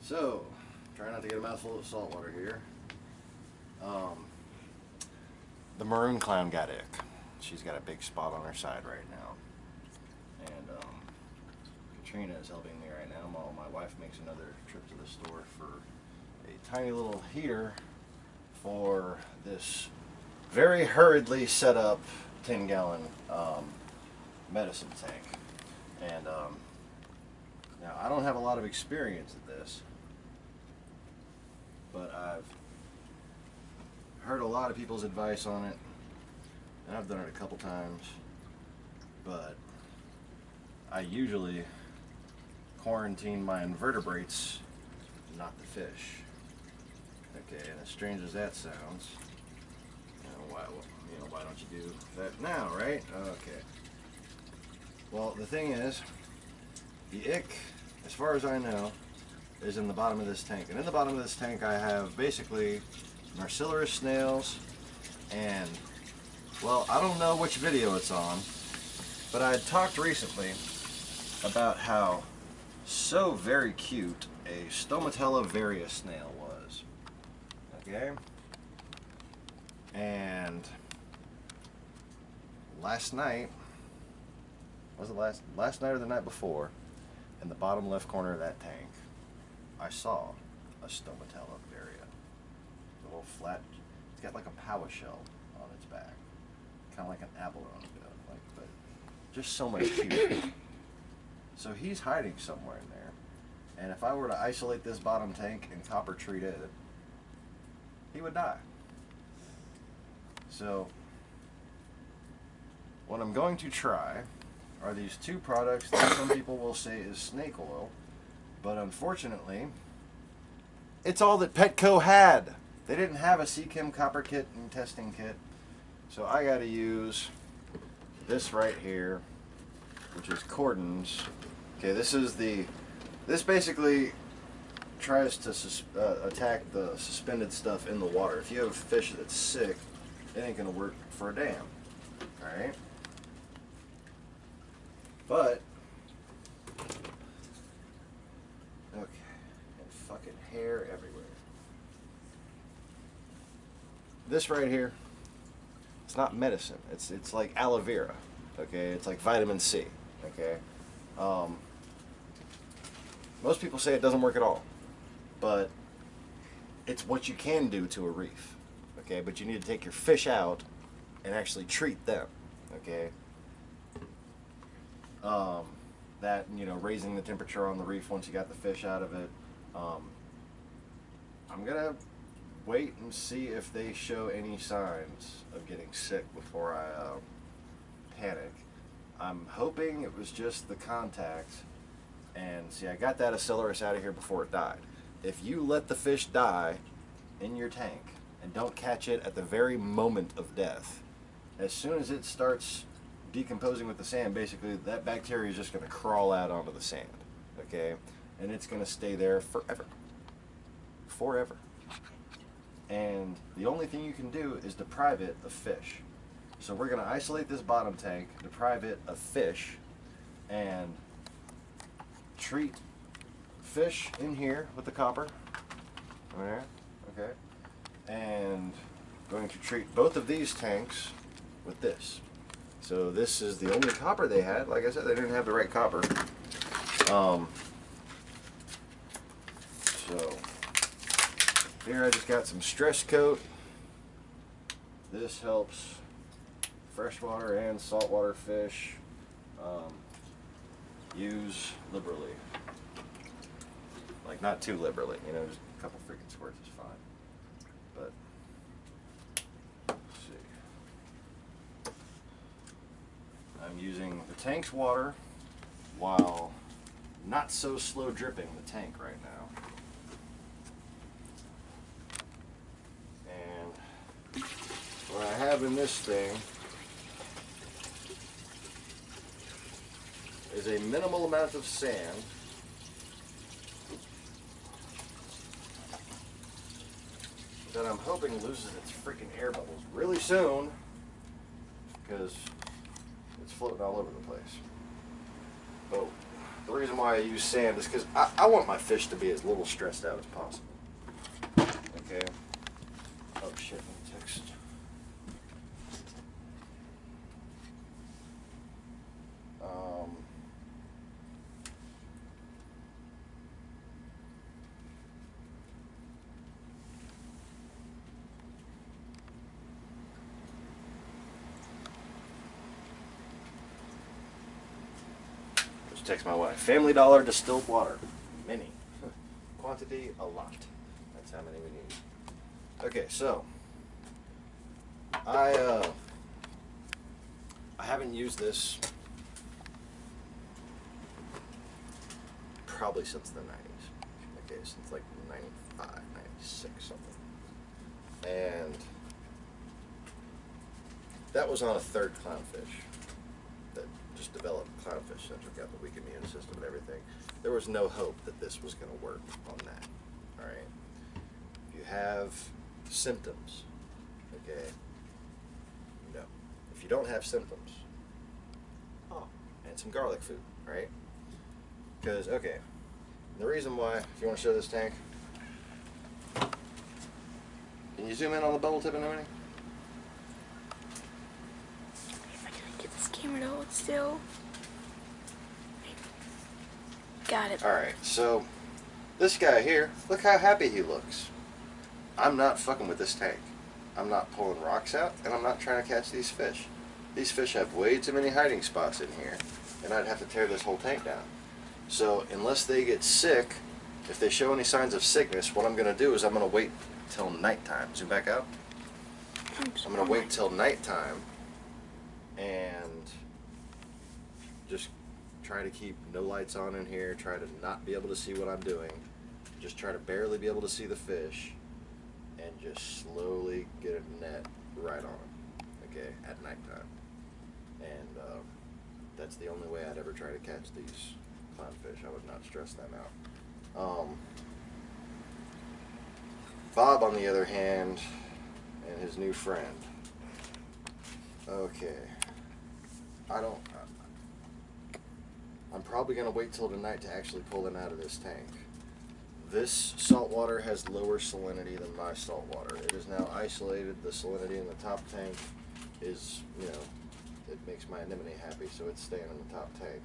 So, try not to get a mouthful of salt water here. The maroon clown got ick. She's got a big spot on her side right now. And Katrina is helping me right now while my wife makes another trip to the store for a tiny little heater for this very hurriedly set up 10-gallon medicine tank. And now I don't have a lot of experience at this, but I've heard a lot of people's advice on it, and I've done it a couple times, but I usually quarantine my invertebrates, not the fish. Okay, and as strange as that sounds, why don't you do that now, right? Okay. Well, the thing is, the ick, as far as I know, is in the bottom of this tank. And in the bottom of this tank I have basically Marcellus snails and, well, I don't know which video it's on, but I had talked recently about how so very cute a Stomatella varia snail was. Okay? And last night, was it last night or the night before, in the bottom left corner of that tank, I saw a Stomatella varia. The little flat, it's got like a power shell on its back, kind of like an abalone, but just so much cuter. So he's hiding somewhere in there, and if I were to isolate this bottom tank and copper treat it, he would die. So what I'm going to try are these two products that some people will say is snake oil, but unfortunately it's all that Petco had. They didn't have a CChem copper kit and testing kit, so I got to use this right here, which is Cordon's. Okay, this basically tries to attack the suspended stuff in the water. If you have a fish that's sick, it ain't gonna work for a damn. Alright? But, okay, and fucking hair everywhere. This right here, it's not medicine. It's like aloe vera. Okay, it's like vitamin C. Okay, most people say it doesn't work at all, but it's what you can do to a reef. Okay, but you need to take your fish out and actually treat them. Okay. That, raising the temperature on the reef once you got the fish out of it. I'm gonna wait and see if they show any signs of getting sick before I panic. I'm hoping it was just the contact, and see, I got that Accelerus out of here before it died. If you let the fish die in your tank and don't catch it at the very moment of death, as soon as it starts decomposing with the sand, basically that bacteria is just going to crawl out onto the sand, okay, and it's going to stay there forever. And the only thing you can do is deprive it of fish. So we're going to isolate this bottom tank, deprive it of fish, and treat fish in here with the copper. There, okay, and going to treat both of these tanks with this. So this is the only copper they had. Like I said, they didn't have the right copper. So here I just got some stress coat. This helps freshwater and saltwater fish. Use liberally. Like, not too liberally, just a couple freaking squirts is fine. But let's see. I'm using the tank's water while not so slow dripping the tank right now. And what I have in this thing is a minimal amount of sand that I'm hoping loses its freaking air bubbles really soon, because it's floating all over the place. Oh, the reason why I use sand is because I want my fish to be as little stressed out as possible. Okay. Oh shit, let me text. Just text my wife. Family Dollar distilled water. Mini. Quantity, a lot. That's how many we need. Okay, so I haven't used this probably since the 90s. Okay, since like 95, 96, something. And that was on a third clownfish that just developed clownfish syndrome, got the weak immune system and everything. There was no hope that this was going to work on that. All right. If you have symptoms, okay, no. If you don't have symptoms, and some garlic food, right? Because, okay, the reason why, if you want to show this tank, can you zoom in on the bubble tip and everything? If I can get this camera to hold still. Got it. Alright, so this guy here, look how happy he looks. I'm not fucking with this tank. I'm not pulling rocks out, and I'm not trying to catch these fish. These fish have way too many hiding spots in here, and I'd have to tear this whole tank down. So unless they get sick, if they show any signs of sickness, what I'm going to do is I'm going to wait till nighttime. Zoom back out. I'm going to wait till nighttime and just try to keep no lights on in here, try to not be able to see what I'm doing, just try to barely be able to see the fish, and just slowly get a net right on them, okay, at nighttime. And that's the only way I'd ever try to catch these clownfish. I would not stress them out. Bob, on the other hand, and his new friend. Okay. I'm probably going to wait till tonight to actually pull them out of this tank. This salt water has lower salinity than my salt water. It is now isolated. The salinity in the top tank is, you know, it makes my anemone happy, so it's staying in the top tank.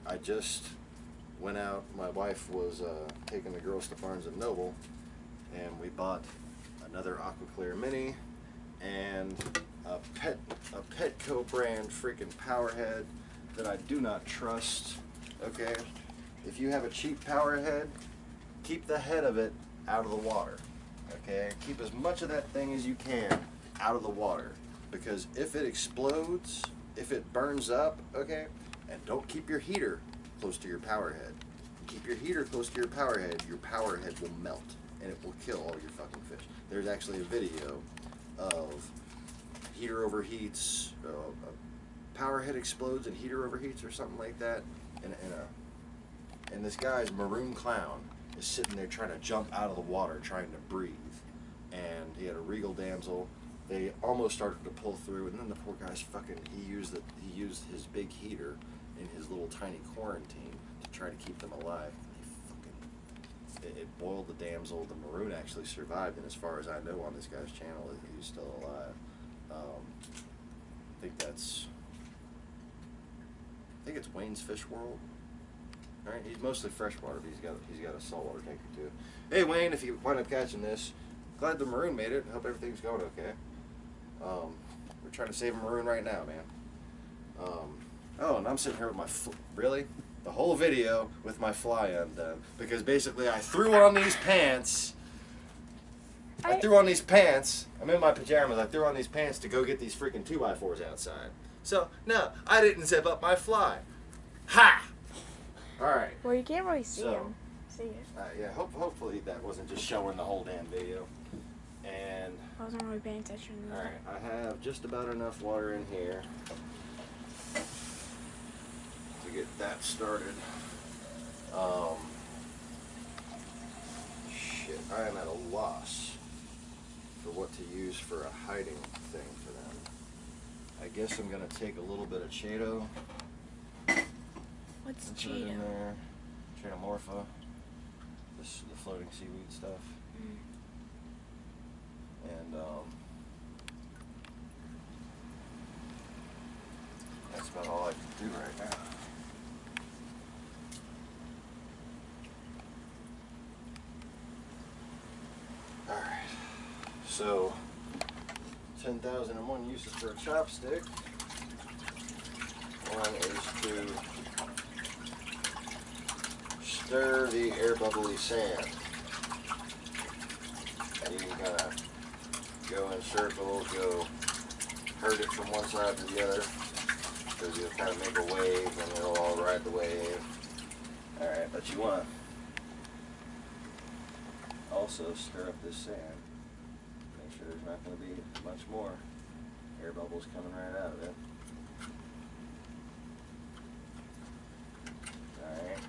I just went out. My wife was taking the girls to Barnes & Noble, and we bought another Aquaclear Mini and a Petco brand freaking Powerhead that I do not trust. Okay, if you have a cheap Powerhead, keep the head of it out of the water. Okay, keep as much of that thing as you can out of the water, because if it explodes, if it burns up, okay, and don't keep your heater close to your Powerhead. Keep your heater close to your Powerhead will melt and it will kill all your fucking fish. There's actually a video of heater overheats, Powerhead explodes and heater overheats or something like that, and this guy's maroon clown is sitting there trying to jump out of the water, trying to breathe, and he had a regal damsel. They almost started to pull through, and then the poor guy's fucking, he used his big heater in his little tiny quarantine to try to keep them alive. It boiled the damsel. The maroon actually survived, and as far as I know on this guy's channel, he's still alive. I think it's Wayne's Fish World. All right, he's mostly freshwater, but he's got a saltwater tanker too. Hey Wayne, if you wind up catching this, glad the maroon made it. Hope everything's going okay. We're trying to save a maroon right now, man. Oh, and I'm sitting here with my really the whole video with my fly undone, because basically I threw on these pants. I'm in my pajamas. I threw on these pants to go get these freaking 2x4s outside. So no, I didn't zip up my fly. Ha! All right. Well, you can't really see him. See it. Yeah. Hopefully that wasn't just showing the whole damn video. And I wasn't really paying attention to that. all right, I have just about enough water in here to get that started. Shit, I am at a loss for what to use for a hiding thing for them. I guess I'm gonna take a little bit of Chaeto What's and put it in there. Chaetomorpha. The floating seaweed stuff. And that's about all I can do right now. Alright, so 10,001 uses for a chopstick. One is to stir the air bubbly sand. And you can kind of go in circles, go herd it from one side to the other, because you'll kind of make a wave and it'll all ride the wave. Alright, but you want to also stir up this sand. Make sure there's not going to be much more air bubbles coming right out of it. Alright.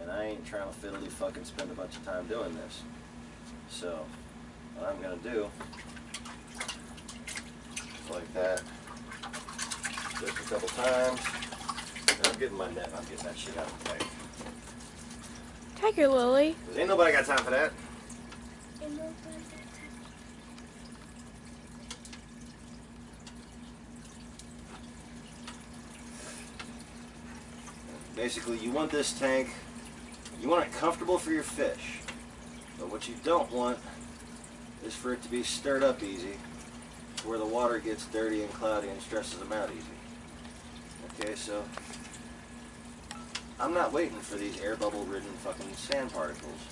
And I ain't trying to fiddly fucking spend a bunch of time doing this. So, what I'm going to do, like that, just a couple times, and I'm getting my net, I'm getting that shit out of the tank. Tiger lily. Because ain't nobody got time for that. Basically, you want this tank, you want it comfortable for your fish, but what you don't want is for it to be stirred up easy, where the water gets dirty and cloudy and stresses them out easy. Okay, so I'm not waiting for these air bubble ridden fucking sand particles,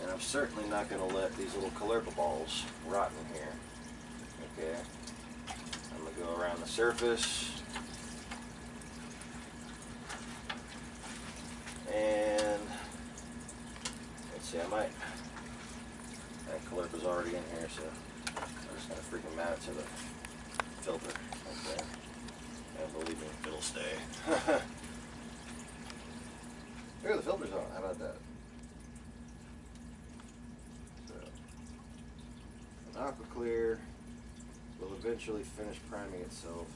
and I'm certainly not going to let these little caulerpa balls rot in here. Okay, I'm going to go around the surface. And let's see, that caulerpa's already in here, so I'm just gonna freaking mount it to the filter. Okay. And believe me, it'll stay. Look, the filter's on. How about that? So, an aqua clear will eventually finish priming itself,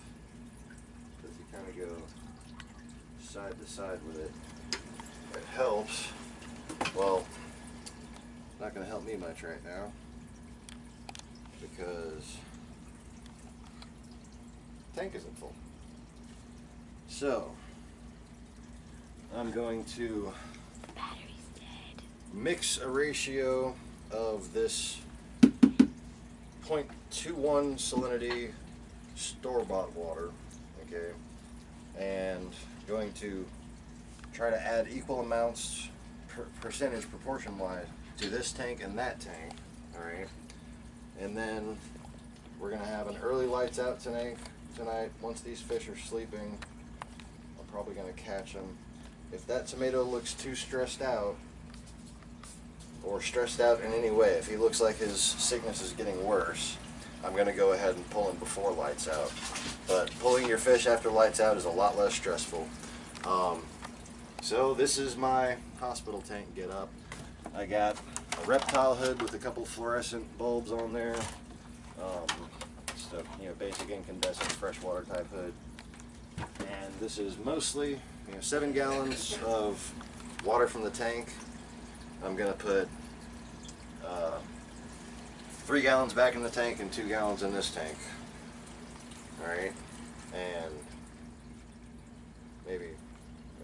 because you kind of go side to side with it. It helps. Well, not going to help me much right now, because the tank isn't full. So I'm going to Battery's dead. mix a ratio of this 0.21 salinity store-bought water, okay, and going to try to add equal amounts, percentage proportion wise, to this tank and that tank. Alright, and then we're gonna have an early lights out tonight. Once these fish are sleeping, I'm probably gonna catch them. If that tomato looks too stressed out, or stressed out in any way, if he looks like his sickness is getting worse, I'm gonna go ahead and pull him before lights out. But pulling your fish after lights out is a lot less stressful. So this is my hospital tank get up. I got a reptile hood with a couple fluorescent bulbs on there. Just a basic incandescent freshwater type hood. And this is mostly 7 gallons of water from the tank. I'm gonna put 3 gallons back in the tank and 2 gallons in this tank. Alright, and maybe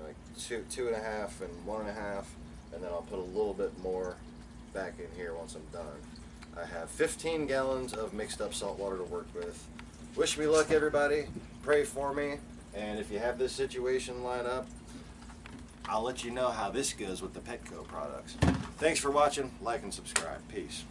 like 2.5 and 1.5, and then I'll put a little bit more back in here once I'm done. I have 15 gallons of mixed up salt water to work with. Wish me luck, everybody. Pray for me, and if you have this situation line up, I'll let you know how this goes with the Petco products. Thanks for watching. Like and subscribe. Peace.